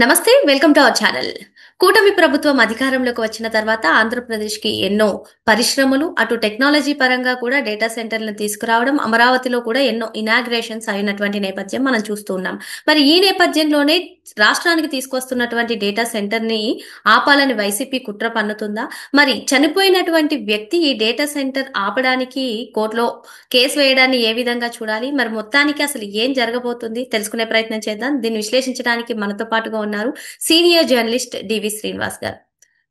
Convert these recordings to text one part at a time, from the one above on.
నమస్తే. Welcome to our channel. కూటమి ప్రభుత్వం అధికారంలోకి వచ్చిన తర్వాత ఆంధ్రప్రదేశ్‌కి ఎన్నో పరిశ్రమలు, అటు టెక్నాలజీ పరంగా కూడా డేటా సెంటర్‌లను తీసుకురావడం, అమరావతిలో కూడా ఎన్నో ఇనాగ్రేషన్స్ అయినటువంటి నేపథ్యం మనం చూస్తూ ఉన్నాం. మరి ఈ నేపథ్యంలోనే రాష్ట్రానికి తీసుకొస్తున్నటువంటి డేటా సెంటర్‌ని ఆపాలని వైసీపీ కుట్ర పన్నుతుందా? మరి చనిపోయినటువంటి వ్యక్తి ఈ డేటా సెంటర్ ఆపడానికి కోర్టులో కేసు వేయడాన్ని ఏ విధంగా చూడాలి? మరి మొత్తానికి అసలు ఏం జరగబోతుంది? తెలుసుకునే ప్రయత్నం చేద్దాం. దీన్ని విశ్లేషించడానికి మనతో పాటుగా ఉన్నారు సీనియర్ జర్నలిస్ట్ డివి శ్రీనివాస్ గారు.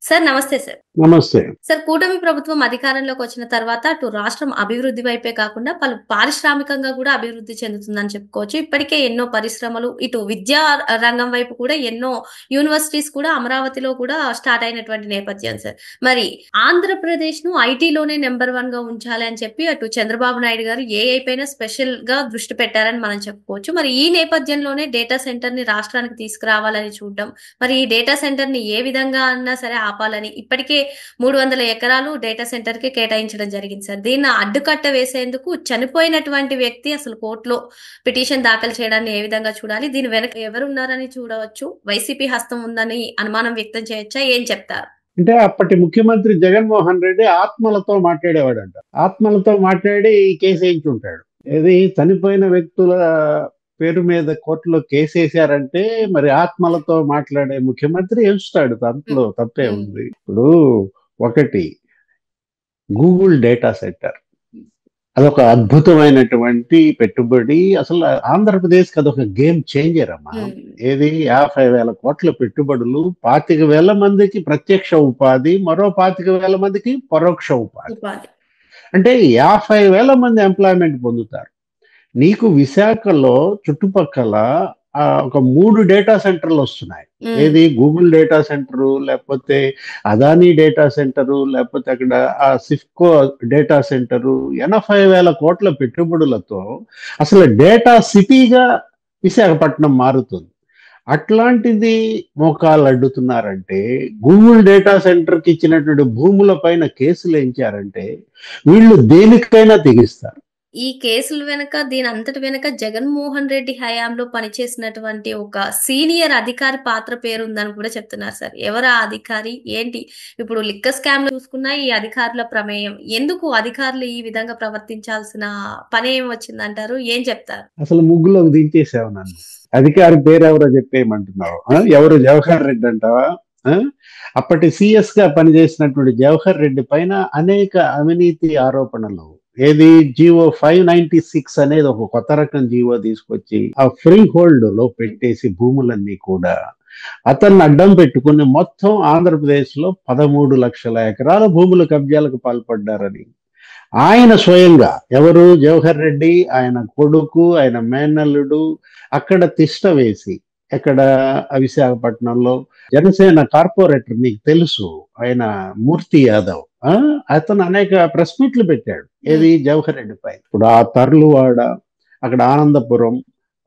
సార్ నమస్తే సార్. నమస్తే. సార్, కూటమి ప్రభుత్వం అధికారంలోకి వచ్చిన తర్వాత అటు రాష్ట్రం అభివృద్ధి వైపే కాకుండా పలు పారిశ్రామికంగా కూడా అభివృద్ధి చెందుతుందని చెప్పుకోవచ్చు. ఇప్పటికే ఎన్నో పరిశ్రమలు, ఇటు విద్యా రంగం వైపు కూడా ఎన్నో యూనివర్సిటీస్ కూడా అమరావతిలో కూడా స్టార్ట్ అయినటువంటి నేపథ్యం సార్. మరి ఆంధ్రప్రదేశ్‌ను ఐటీలోనే నంబర్ 1 గా ఉంచాలి అని చెప్పి అటు చంద్రబాబు నాయుడు గారు ఏఐ పైన స్పెషల్ గా దృష్టి పెట్టారని మనం చెప్పుకోవచ్చు. మరి ఈ నేపథ్యంలోనే డేటా సెంటర్ ని రాష్ట్రానికి తీసుకురావాలని చూడడం, మరి ఈ డేటా సెంటర్ ని ఏ విధంగా అన్నా సరే ఆపాలని ఇప్పటికే 300 ఎకరాలు డేటా సెంటర్ కి కేటాయించడం జరిగింది సార్. దీన్ని అడ్డుకట్ట వేసేందుకు చనిపోయినటువంటి వ్యక్తి అసలు కోర్టులో పిటిషన్ దాఖలు చేయడాన్ని ఏ విధంగా చూడాలి? దీని వెనక ఎవరున్నారని చూడవచ్చు? వైసీపీ హస్తం ఉందని అనుమానం వ్యక్తం చేయొచ్చా? ఏం చెప్తారు? అంటే అప్పటి ముఖ్యమంత్రి జగన్మోహన్ రెడ్డి ఆత్మలతో మాట్లాడేవాడంట. ఆత్మలతో మాట్లాడి ఈ కేసు వేయించుంటాడు. ఏది చనిపోయిన వ్యక్తుల పేరు మీద కోర్టులో కేసేశారంటే మరి ఆత్మలతో మాట్లాడే ముఖ్యమంత్రి ఎంచుతాడు. దాంట్లో తప్పే ఉంది. ఇప్పుడు ఒకటి గూగుల్ డేటా సెంటర్ అదొక అద్భుతమైనటువంటి పెట్టుబడి. అసలు ఆంధ్రప్రదేశ్కి అదొక గేమ్ చేంజర్ అమ్మా. ఏది 50,000 కోట్ల పెట్టుబడులు, 25,000 మందికి ప్రత్యక్ష ఉపాధి, మరో 25,000 మందికి పరోక్ష ఉపాధి. అంటే 50,000 మంది ఎంప్లాయ్మెంట్ పొందుతారు. నీకు విశాఖలో చుట్టుపక్కల ఒక 3 డేటా సెంటర్లు వస్తున్నాయి. ఏది గూగుల్ డేటా సెంటరు, లేకపోతే అదానీ డేటా సెంటరు, లేకపోతే అక్కడ ఆ సిఫ్కో డేటా సెంటరు. 80,000 కోట్ల పెట్టుబడులతో అసలు డేటా సిటీగా విశాఖపట్నం మారుతుంది. అట్లాంటిది మోకాలు అడ్డుతున్నారంటే, గూగుల్ డేటా సెంటర్కి ఇచ్చినటువంటి భూముల పైన కేసులు వేయించారంటే వీళ్ళు దేనికైనా తెగిస్తారు. ఈ కేసుల వెనక, దీని అంతటి వెనక జగన్మోహన్ రెడ్డి హయాంలో పనిచేసినటువంటి ఒక సీనియర్ అధికారి పాత్ర పేరు ఉందని కూడా చెప్తున్నారు సార్. ఎవరు ఆ అధికారి? ఏంటి? ఇప్పుడు లిక్కర్ స్కామ్ లో చూసుకున్నా ఈ అధికారుల ప్రమేయం, ఎందుకు అధికారులు ఈ విధంగా ప్రవర్తించాల్సిన పని ఏం వచ్చిందంటారు? ఏం చెప్తారు? అసలు ముగ్గులోకి దించేసావు నన్ను. అధికారి పేరు ఎవరో చెప్పేయమంటున్నావు. ఎవరు? జవహర్ రెడ్డి అంటావా? అప్పటి సిఎస్ గా పనిచేసినటువంటి జవహర్ రెడ్డి పైన అనేక అవినీతి ఆరోపణలు. ఏది జీవో 596 అనేది ఒక కొత్త రకం జీవో తీసుకొచ్చి ఆ ఫ్రీ హోల్డ్ లో పెట్టేసి భూములన్నీ కూడా అతన్ని అడ్డం పెట్టుకుని మొత్తం ఆంధ్రప్రదేశ్ లో 13 లక్షల ఎకరాల భూముల కబ్జాలకు పాల్పడ్డారని ఆయన స్వయంగా, ఎవరు? జవహర్ రెడ్డి, ఆయన కొడుకు, ఆయన మేనల్లుడు అక్కడ తిష్ట వేసి, ఎక్కడ విశాఖపట్నంలో జనసేన కార్పొరేటర్, నీకు తెలుసు ఆయన మూర్తి యాదవ్, అతను అనేక ప్రెస్ మీట్లు పెట్టాడు. ఏది? జవహర్ రెడ్డి పై. ఇప్పుడు ఆ తర్లువాడ, అక్కడ ఆనందపురం,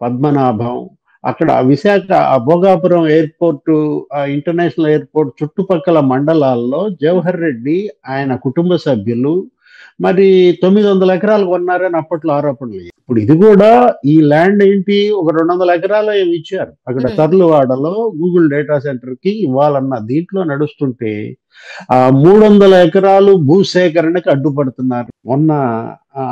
పద్మనాభం, అక్కడ Visakha Bhogapuram airport, international airport చుట్టుపక్కల మండలాల్లో జవహర్ రెడ్డి, ఆయన కుటుంబ సభ్యులు మరి 900 ఎకరాలు కొన్నారని అప్పట్లో ఆరోపణలు. ఇప్పుడు ఇది కూడా ఈ ల్యాండ్ ఏంటి, ఒక 200 ఎకరాలు ఏమి ఇచ్చారు అక్కడ తర్లువాడలో గూగుల్ డేటా సెంటర్ కి ఇవ్వాలన్న దీంట్లో నడుస్తుంటే 300 ఎకరాలు భూసేకరణకి అడ్డుపడుతున్నారు. మొన్న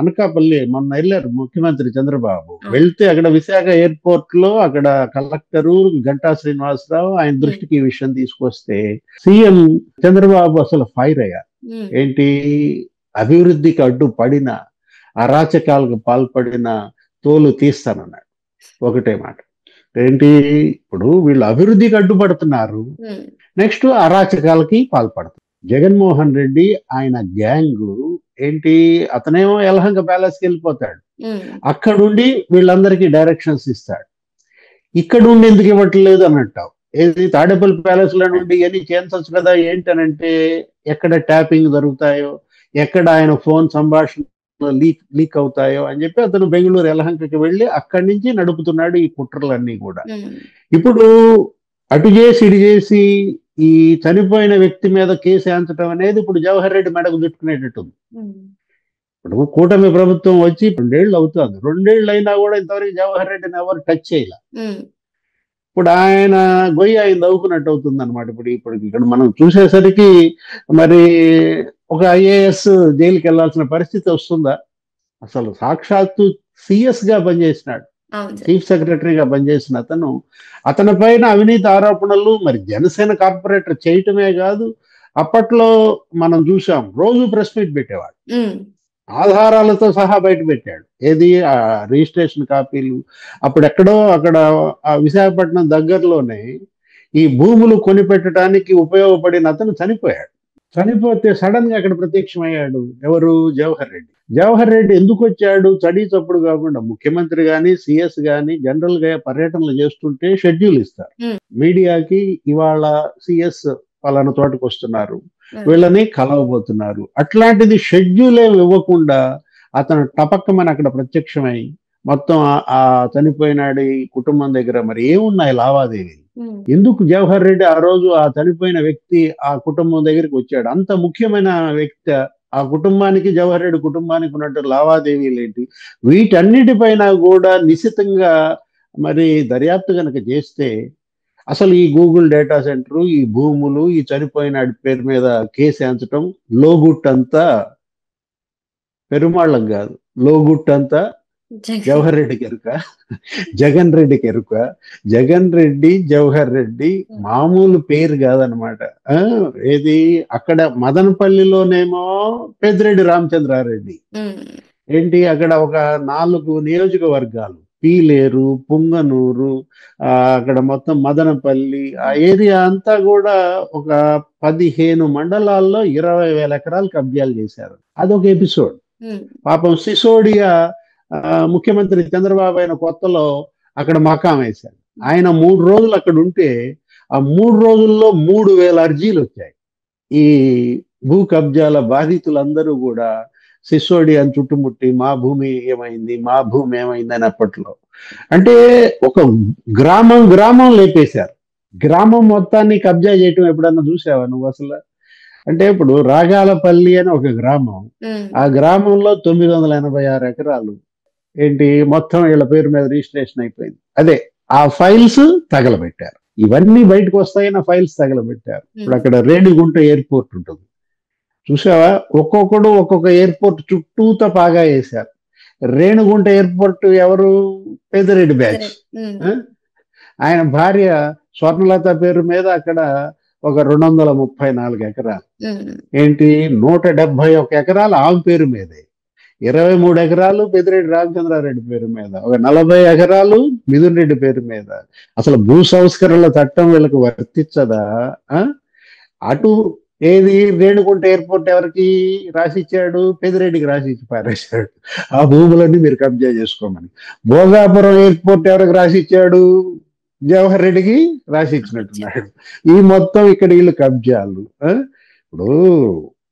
అనకాపల్లి వెళ్ళారు ముఖ్యమంత్రి చంద్రబాబు. వెళ్తే అక్కడ విశాఖ ఎయిర్పోర్ట్ లో అక్కడ కలెక్టరు గంటా శ్రీనివాసరావు ఆయన దృష్టికి ఈ విషయం తీసుకొస్తే సీఎం చంద్రబాబు అసలు ఫైర్ అయ్యారు. ఏంటి? అభివృద్ధికి అడ్డుపడిన, అరాచకాలకు పాల్పడిన తోలు తీస్తానన్నాడు. ఒకటే మాట. ఏంటి? ఇప్పుడు వీళ్ళు అభివృద్ధికి అడ్డుపడుతున్నారు, నెక్స్ట్ అరాచకాలకి పాల్పడుతున్నారు. జగన్మోహన్ రెడ్డి ఆయన గ్యాంగ్ ఏంటి? అతనేమో యలహంక ప్యాలెస్కి వెళ్ళిపోతాడు, అక్కడుండి వీళ్ళందరికీ డైరెక్షన్స్ ఇస్తాడు. ఇక్కడ ఉండి ఎందుకు ఇవ్వట్లేదు అని అంటావు. ఏది? తాడేపల్లి ప్యాలెస్ లో నుండి ఇవన్నీ చేయించవచ్చు కదా. ఏంటనంటే ఎక్కడ ట్యాపింగ్ జరుగుతాయో, ఎక్కడ ఆయన ఫోన్ సంభాషణ లీక్ అవుతాయో అని చెప్పి అతను బెంగళూరు యలహంకకి వెళ్ళి అక్కడి నుంచి నడుపుతున్నాడు ఈ కుట్రలన్నీ కూడా. ఇప్పుడు అటు చేసి ఇటు చేసి ఈ చనిపోయిన వ్యక్తి మీద కేసు వేయించడం అనేది ఇప్పుడు జవహర్ రెడ్డి మెడకు చుట్టుకునేటట్టుంది. ఇప్పుడు కూటమి ప్రభుత్వం వచ్చి 2 ఏళ్ళు అవుతుంది. 2 ఏళ్ళు అయినా కూడా ఇంతవరకు జవహర్ రెడ్డిని ఎవరు టచ్ చేయాల. ఇప్పుడు ఆయన ఆయన నవ్వుకున్నట్టు అవుతుంది అనమాట. ఇప్పుడు ఇక్కడ మనం చూసేసరికి మరి ఒక ఐఏఎస్ జైలుకి వెళ్లాల్సిన పరిస్థితి వస్తుందా? అసలు సాక్షాత్తు సిఎస్ గా పనిచేసినాడు, చీఫ్ సెక్రటరీగా పనిచేసిన అతని పైన అవినీతి ఆరోపణలు మరి జనసేన కార్పొరేటర్ చేయటమే కాదు, అప్పట్లో మనం చూసాం రోజు ప్రెస్ మీట్ పెట్టేవాడు, ఆధారాలతో సహా బయట పెట్టాడు. ఏది ఆ రిజిస్ట్రేషన్ కాపీలు. అప్పుడు ఎక్కడో అక్కడ విశాఖపట్నం దగ్గరలోనే ఈ భూములు కొనిపెట్టడానికి ఉపయోగపడిన అతను చనిపోయాడు. చనిపోతే సడన్ గా అక్కడ ప్రత్యక్షమయ్యాడు ఎవరు? జవహర్ రెడ్డి. జవహర్ రెడ్డి ఎందుకు వచ్చాడు? చడి చప్పుడు కాకుండా ముఖ్యమంత్రి గాని సిఎస్ గాని జనరల్ గా పర్యటనలు చేస్తుంటే షెడ్యూల్ ఇస్తారు మీడియాకి, ఇవాళ సిఎస్ పలానా తోటకు వస్తున్నారు, వీళ్ళని కలవబోతున్నారు. అట్లాంటిది షెడ్యూల్ ఏమి ఇవ్వకుండా అతను టపక్కమని అక్కడ ప్రత్యక్షమై మొత్తం ఆ చనిపోయినాడు కుటుంబం దగ్గర మరి ఏమున్నాయి లావాదేవీలు? ఎందుకు జవహర్ రెడ్డి ఆ రోజు ఆ చనిపోయిన వ్యక్తి ఆ కుటుంబం దగ్గరికి వచ్చాడు? అంత ముఖ్యమైన వ్యక్తి ఆ కుటుంబానికి, జవహర్ రెడ్డి కుటుంబానికి ఉన్నట్టు లావాదేవీలు ఏంటి? వీటన్నిటిపైన కూడా నిశితంగా మరి దర్యాప్తు కనుక చేస్తే అసలు ఈ గూగుల్ డేటా సెంటర్, ఈ భూములు, ఈ చనిపోయిన పేరు మీద కేసు ఎంచటం లోగుట్టంతా పెరుమాళ్ళం కాదు, లోగుట్టంతా జవహర్ రెడ్డికి ఎరుక, జగన్ రెడ్డికి ఎరుక. జగన్ రెడ్డి, జవహర్ రెడ్డి మామూలు పేరు కాదనమాట. ఏది అక్కడ మదనపల్లిలోనేమో పెద్దిరెడ్డి రామచంద్రారెడ్డి, ఏంటి అక్కడ ఒక 4 నియోజకవర్గాలు, పీలేరు, పుంగనూరు, అక్కడ మొత్తం మదనపల్లి, ఆ ఏరియా అంతా కూడా ఒక 15 మండలాల్లో 20,000 ఎకరాలు కబ్జాలు చేశారు. అదొక ఎపిసోడ్. పాపం సిసోడియా ముఖ్యమంత్రి చంద్రబాబు అయిన కొత్తలో అక్కడ మకాం వేశారు. ఆయన 3 రోజులు అక్కడ ఉంటే ఆ 3 రోజుల్లో 3,000 అర్జీలు వచ్చాయి. ఈ భూ కబ్జాల బాధితులందరూ కూడా సిసోడియాని చుట్టుముట్టి మా భూమి ఏమైంది, మా భూమి ఏమైంది అని అప్పట్లో. అంటే ఒక గ్రామం లేపేశారు. గ్రామం మొత్తాన్ని కబ్జా చేయటం ఎప్పుడన్నా చూసావా నువ్వు అసలు? అంటే ఇప్పుడు రాగాలపల్లి అని ఒక గ్రామం, ఆ గ్రామంలో 986 ఎకరాలు ఏంటి మొత్తం వీళ్ళ పేరు మీద రిజిస్ట్రేషన్ అయిపోయింది. అదే ఆ ఫైల్స్ తగలబెట్టారు. ఇవన్నీ బయటకు వస్తాయన్న ఫైల్స్ తగలబెట్టారు. ఇప్పుడు అక్కడ రేణిగుంట ఎయిర్పోర్ట్ ఉంటుంది చూసావా, ఒక్కొక్కడు ఒక్కొక్క ఎయిర్పోర్ట్ చుట్టూతో పాగా వేశారు. రేణిగుంట ఎయిర్పోర్ట్ ఎవరు? పెద్దిరెడ్డి బ్యాచ్. ఆయన భార్య స్వర్ణలత పేరు మీద అక్కడ ఒక 234 ఎకరాలు, ఏంటి 171 ఎకరాలు ఆమె పేరు మీదే, 23 ఎకరాలు పెద్దిరెడ్డి రామచంద్రారెడ్డి పేరు మీద, ఒక 40 ఎకరాలు మిథున్ రెడ్డి పేరు మీద. అసలు భూ సంస్కరణల చట్టం వీళ్ళకి వర్తించదా? అటు ఏది రేణుగుంట ఎయిర్పోర్ట్ ఎవరికి రాసిచ్చాడు? పెద్దిరెడ్డికి రాసిచ్చి పారేశాడు, ఆ భూములన్నీ మీరు కబ్జా చేసుకోమని. భోగాపురం ఎయిర్పోర్ట్ ఎవరికి రాసిచ్చాడు? జవహర్ రెడ్డికి రాసిచ్చినట్టున్నాడు. ఈ మొత్తం ఇక్కడ వీళ్ళు కబ్జాలు. ఇప్పుడు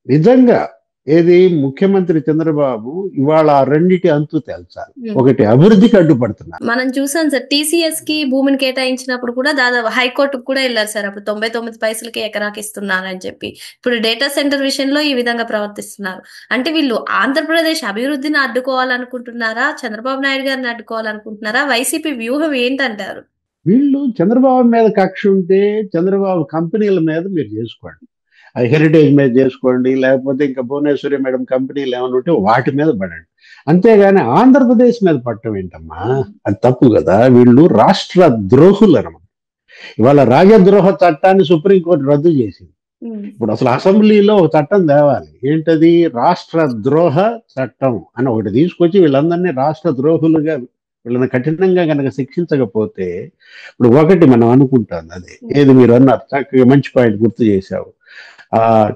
నిజంగా ఏది ముఖ్యమంత్రి చంద్రబాబు ఇవాళ రెండిటి అంతు తేల్చాలి. ఒకటి అభివృద్ధికి అడ్డుపడుతున్నారు. మనం చూసాం సార్, టీసీఎస్ కి భూమిని కేటాయించినప్పుడు కూడా దాదాపు హైకోర్టుకు కూడా వెళ్ళారు సార్. అప్పుడు 99 పైసలకి ఎకరాకి ఇస్తున్నారని చెప్పి. ఇప్పుడు డేటా సెంటర్ విషయంలో ఈ విధంగా ప్రవర్తిస్తున్నారు. అంటే వీళ్ళు ఆంధ్రప్రదేశ్ అభివృద్ధిని అడ్డుకోవాలనుకుంటున్నారా, చంద్రబాబు నాయుడు గారిని అడ్డుకోవాలనుకుంటున్నారా? వైసీపీ వ్యూహం ఏంటంటారు? వీళ్ళు చంద్రబాబు మీద కక్ష ఉంటే చంద్రబాబు కంపెనీల మీద మీరు చేసుకోండి, హెరిటేజ్ మీద చేసుకోండి, లేకపోతే ఇంకా భువనేశ్వరి మేడం కంపెనీలు ఏమైనా ఉంటే వాటి మీద పడండి. అంతేగాని ఆంధ్రప్రదేశ్ మీద పట్టడం ఏంటమ్మా? అది తప్పు కదా. వీళ్ళు రాష్ట్ర ద్రోహులు అనమాట. ఇవాళ రాజద్రోహ చట్టాన్ని సుప్రీంకోర్టు రద్దు చేసింది. ఇప్పుడు అసలు అసెంబ్లీలో ఒక చట్టం తేవాలి, ఏంటది? రాష్ట్ర ద్రోహ చట్టం అని ఒకటి తీసుకొచ్చి వీళ్ళందరినీ రాష్ట్ర ద్రోహులుగా వీళ్ళని కఠినంగా కనుక శిక్షించకపోతే, ఇప్పుడు ఒకటి మనం అనుకుంటాం, అదే ఏది మీరు అన్నారు, చక్కగా మంచి పాయింట్ గుర్తు చేశావు.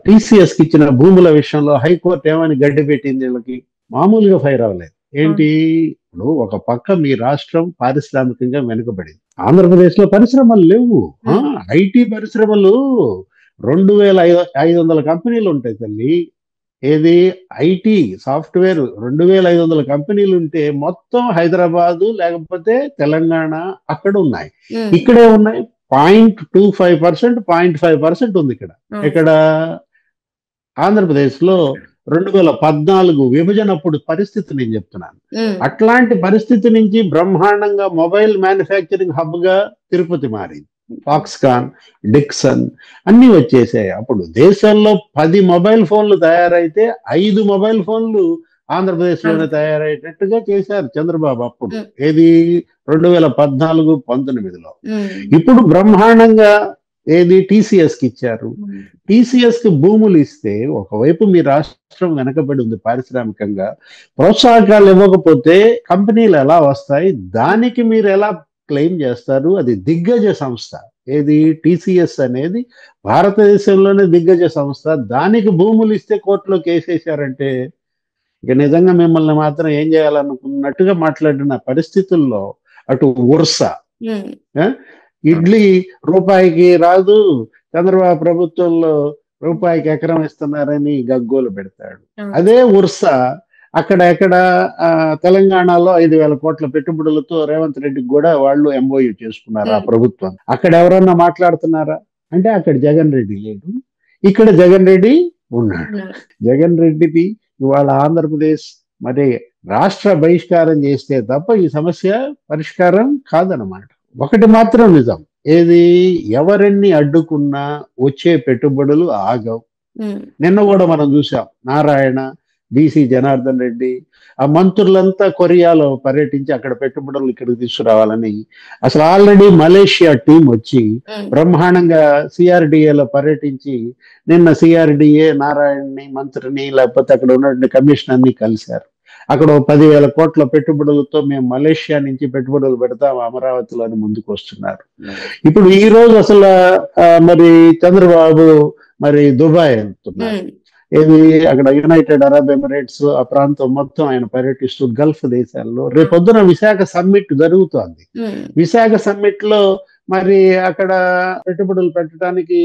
టీసీఎస్కి ఇచ్చిన భూముల విషయంలో హైకోర్టు ఏమని గడ్డి పెట్టింది? వీళ్ళకి మామూలుగా ఫైర్ అవ్వలేదు. ఏంటి? ఇప్పుడు ఒక పక్క మీ రాష్ట్రం పారిశ్రామికంగా వెనుకబడింది, ఆంధ్రప్రదేశ్ లో పరిశ్రమలు లేవు. ఐటీ పరిశ్రమలు 2,500 కంపెనీలు ఉంటాయి తల్లి. ఏది ఐటీ సాఫ్ట్వేర్ 2,500 కంపెనీలు ఉంటే మొత్తం హైదరాబాదు లేకపోతే తెలంగాణ అక్కడ ఉన్నాయి. ఇక్కడే ఉన్నాయి 0.25%, 0.5% ఉంది ఇక్కడ. ఇక్కడ ఆంధ్రప్రదేశ్ లో 2014 విభజనప్పుడు పరిస్థితి నేను చెప్తున్నాను. ఉమ్, అట్లాంటి పరిస్థితి నుంచి బ్రహ్మాండంగా మొబైల్ మ్యానుఫ్యాక్చరింగ్ హబ్ గా తిరుపతి మారింది. ఫాక్స్కాన్, డిక్సన్ అన్ని వచ్చేసాయి. అప్పుడు దేశంలో 10 మొబైల్ ఫోన్లు తయారైతే 5 మొబైల్ ఫోన్లు ఆంధ్రప్రదేశ్ లోనే తయారయ్యేటట్టుగా చేశారు చంద్రబాబు అప్పుడు. ఉమ్, ఏది 2014-19లో. ఉమ్, ఇప్పుడు బ్రహ్మాండంగా ఏది టీసీఎస్ కి ఇచ్చారు. ఉమ్, టీసీఎస్ కి భూములు ఇస్తే ఒకవైపు మీ రాష్ట్రం వెనకబడి ఉంది పారిశ్రామికంగా, ప్రోత్సాహకాలు ఇవ్వకపోతే కంపెనీలు ఎలా వస్తాయి, దానికి మీరు ఎలా క్లెయిమ్ చేస్తారు? అది దిగ్గజ సంస్థ. ఏది టీసీఎస్ అనేది భారతదేశంలోనే దిగ్గజ సంస్థ. దానికి భూములు ఇస్తే కోర్టులో కేసేశారంటే ఇక నిజంగా మిమ్మల్ని మాత్రం ఏం చేయాలనుకున్నట్టుగా మాట్లాడిన పరిస్థితుల్లో అటు ఉర్సా, ఉమ్, ఆ, ఇడ్లీ రూపాయికి రాదు, చంద్రబాబు ప్రభుత్వంలో రూపాయికి ఎకరం ఇస్తున్నారని గగ్గోలు పెడతాడు. అవును. అదే ఉర్సా అక్కడ తెలంగాణలో 5,000 కోట్ల పెట్టుబడులతో రేవంత్ రెడ్డికి కూడా వాళ్ళు ఎంఓయూ చేసుకున్నారు ఆ ఉమ్, ప్రభుత్వం. అక్కడ ఎవరన్నా మాట్లాడుతున్నారా అంటే అక్కడ జగన్ రెడ్డి లేడు, ఇక్కడ జగన్ రెడ్డి ఉన్నాడు. ఉన్నారు. జగన్ రెడ్డిది ఇవాళ ఆంధ్రప్రదేశ్ మరి రాష్ట్ర బహిష్కారం చేస్తే తప్ప ఈ సమస్య పరిష్కారం కాదనమాట. ఒకటి మాత్రం నిజం, ఏది ఎవరెన్ని అడ్డుకున్నా వచ్చే పెట్టుబడులు ఆగవు. ఉమ్, నిన్న కూడా మనం చూసాం, నారాయణ, బీసీ జనార్దన్ రెడ్డి ఆ మంత్రులంతా కొరియాలో పర్యటించి అక్కడ పెట్టుబడులు ఇక్కడికి తీసుకురావాలని అసలు ఆల్రెడీ మలేషియా టీం వచ్చి ఉమ్, బ్రహ్మాండంగా సిఆర్డిఏలో పర్యటించి నిన్న సిఆర్డిఏ నారాయణని మంత్రిని లేకపోతే అక్కడ ఉన్నటువంటి కమిషనర్ని కలిశారు. అక్కడ 10,000 కోట్ల పెట్టుబడులతో మేము మలేషియా నుంచి పెట్టుబడులు పెడతాం అమరావతిలో అని ముందుకు వస్తున్నారు. ఇప్పుడు ఈ రోజు అసలు మరి చంద్రబాబు మరి దుబాయ్ వెళ్తున్నారు. ఉమ్, ఏది అక్కడ యునైటెడ్ అరబ్ ఎమిరేట్స్ ఆ ప్రాంతం మొత్తం ఆయన పర్యటిస్తూ గల్ఫ్ దేశాల్లో రేపొద్దున విశాఖ సమ్మిట్ జరుగుతోంది. ఉమ్, విశాఖ సమ్మిట్ లో మరి అక్కడ పెట్టుబడులు పెట్టడానికి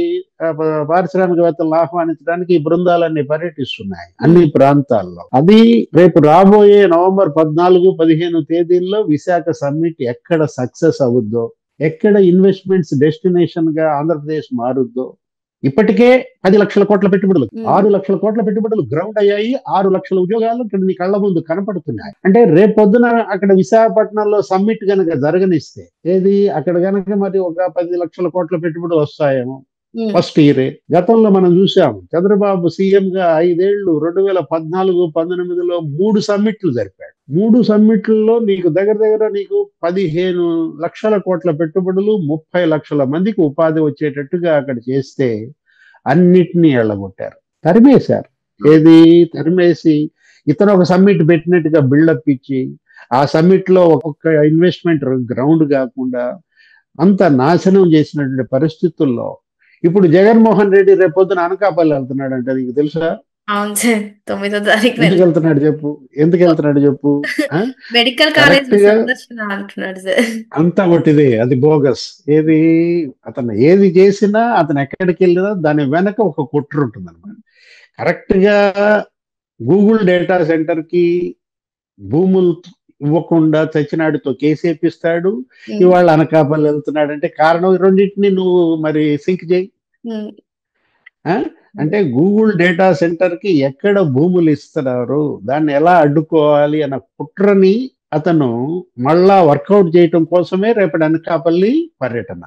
పారిశ్రామికవేత్తలను ఆహ్వానించడానికి ఈ బృందాలన్నీ పర్యటిస్తున్నాయి అన్ని ప్రాంతాల్లో. అది రేపు రాబోయే నవంబర్ 14-15 తేదీల్లో విశాఖ సమ్మిట్ ఎక్కడ సక్సెస్ అవుద్దో, ఎక్కడ ఇన్వెస్ట్మెంట్స్ డెస్టినేషన్ గా ఆంధ్రప్రదేశ్ మారుద్దో. ఇప్పటికే 10 లక్షల కోట్ల పెట్టుబడులు, 6 లక్షల కోట్ల పెట్టుబడులు గ్రౌండ్ అయ్యాయి. 6 లక్షల ఉద్యోగాలు ఇక్కడ నీ కళ్ళ ముందు కనపడుతున్నాయి. అంటే రేపొద్దున అక్కడ విశాఖపట్నంలో సమ్మిట్ గనక జరగనిస్తే ఏది అక్కడ గనక మరి ఒక 10 లక్షల కోట్ల పెట్టుబడులు వస్తాయేమో ఉమ్, ఫస్ట్ ఇయరే. గతంలో మనం చూసాము చంద్రబాబు సీఎం గా 5 ఏళ్లు 2014-19లో 3 సమ్మిట్లు జరిపాడు. 3 సమ్మిట్లలో నీకు దగ్గర నీకు 15 లక్షల కోట్ల పెట్టుబడులు, 30 లక్షల మందికి ఉపాధి వచ్చేటట్టుగా అక్కడ చేస్తే అన్నిటినీ ఎళ్ళగొట్టారు, తరిమేశారు. ఏది తరిమేసి ఇతను ఒక సమ్మిట్ పెట్టినట్టుగా బిల్డప్ ఇచ్చి ఆ సమ్మిట్ లో ఒక్కొక్క ఇన్వెస్ట్మెంట్ గ్రౌండ్ కాకుండా అంత నాశనం చేసినటువంటి పరిస్థితుల్లో ఇప్పుడు జగన్మోహన్ రెడ్డి రేపొద్దున అనకాపల్లి వెళ్తున్నాడు అంటే నీకు తెలుసా? అవును సార్, 9వ తారీఖున ఎందుకు వెళ్తున్నాడు చెప్పు, ఎందుకు వెళ్తున్నాడు చెప్పు? మెడికల్ కాలేజ్ కరెక్ట్ గా సందర్శన అంటున్నాడు సార్. అంతా ఒకటిదే, అది బోగస్. ఏది అతను ఏది చేసినా అతను ఎక్కడికి వెళ్ళినా దాని వెనక ఒక కుట్ర ఉంటుంది అనమాట. కరెక్ట్ గా గూగుల్ డేటా సెంటర్ కి భూములు ఇవ్వకుండా చచ్చినాడితో కేసేపిస్తాడు. ఉమ్, ఇవాళ అనకాపల్లి వెళ్తున్నాడు అంటే కారణం ఈ రెండింటిని నువ్వు మరి సింక్ చేయి. ఉమ్, ఆ? అంటే గూగుల్ డేటా సెంటర్ కి ఎక్కడ భూములు ఇస్తున్నారు, దాన్ని ఎలా అడ్డుకోవాలి అన్న కుట్రని అతను మళ్ళా వర్కౌట్ చేయటం కోసమే రేపటి అనకాపల్లి పర్యటన.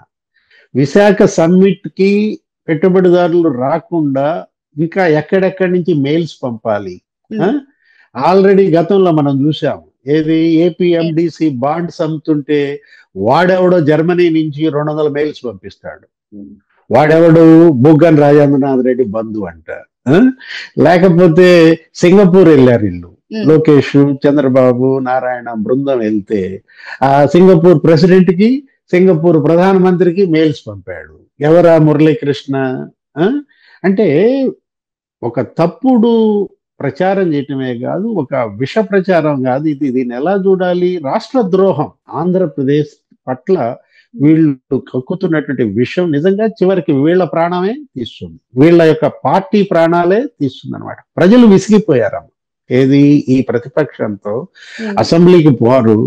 విశాఖ సమ్మిట్ కి పెట్టుబడిదారులు రాకుండా ఇంకా ఎక్కడెక్కడి నుంచి మెయిల్స్ పంపాలి. ఆల్రెడీ గతంలో మనం చూసాం, ఏది ఏపీఎండిసి బాండ్స్ అమ్ముతుంటే వాడెవడో జర్మనీ నుంచి 200 మెయిల్స్ పంపిస్తాడు. వాడెవడు బుగ్గన రాజేంద్రనాథ్ రెడ్డి బంధు అంట. లేకపోతే సింగపూర్ వెళ్ళారు ఇల్లు, లోకేష్, చంద్రబాబు, నారాయణ బృందం వెళ్తే ఆ సింగపూర్ ప్రెసిడెంట్ కి, సింగపూర్ ప్రధానమంత్రికి మెయిల్స్ పంపాడు. ఎవరా? మురళీకృష్ణ. అంటే ఒక తప్పుడు ప్రచారం చేయటమే కాదు, ఒక విష ప్రచారం కాదు ఇది. దీన్ని ఎలా చూడాలి? రాష్ట్ర ద్రోహం. ఆంధ్రప్రదేశ్ పట్ల వీళ్ళు కక్కుతున్నటువంటి విషయం నిజంగా చివరికి వీళ్ళ ప్రాణమే తీస్తుంది, వీళ్ళ యొక్క పార్టీ ప్రాణాలే తీస్తుంది అనమాట. ప్రజలు విసిగిపోయారమ్మ. ఏది ఈ ప్రతిపక్షంతో అసెంబ్లీకి పోరు,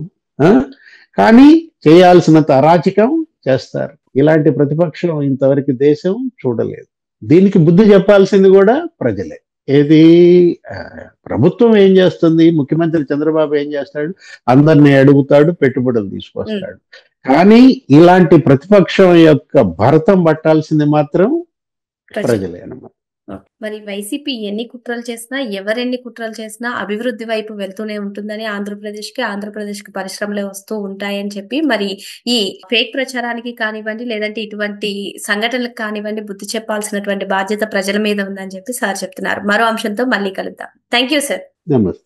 కానీ చేయాల్సినంత అరాచకం చేస్తారు. ఇలాంటి ప్రతిపక్షం ఇంతవరకు దేశం చూడలేదు. దీనికి బుద్ధి చెప్పాల్సింది కూడా ప్రజలే. ఏది ఆ, ప్రభుత్వం ఏం చేస్తుంది, ముఖ్యమంత్రి చంద్రబాబు ఏం చేస్తాడు, అందరినీ అడుగుతాడు, పెట్టుబడులు తీసుకొస్తాడు. కానీ ఇలాంటి ప్రతిపక్షం యొక్క భరతం పట్టాల్సింది మాత్రం ప్రజలే అన్నమాట. మరి వైసీపీ ఎన్ని కుట్రలు చేసినా, ఎవరెన్ని కుట్రలు చేసినా అభివృద్ధి వైపు వెళ్తూనే ఉంటుందని, ఆంధ్రప్రదేశ్ కి పరిశ్రమలే వస్తూ ఉంటాయని చెప్పి, మరి ఈ ఫేక్ ప్రచారానికి కానివ్వండి, లేదంటే ఇటువంటి సంఘటనలకు కానివ్వండి, బుద్ధి చెప్పాల్సినటువంటి బాధ్యత ప్రజల మీద ఉందని చెప్పి సార్ చెప్తున్నారు. మరో అంశంతో మళ్ళీ కలుద్దాం. Thank you sir. నమస్తే.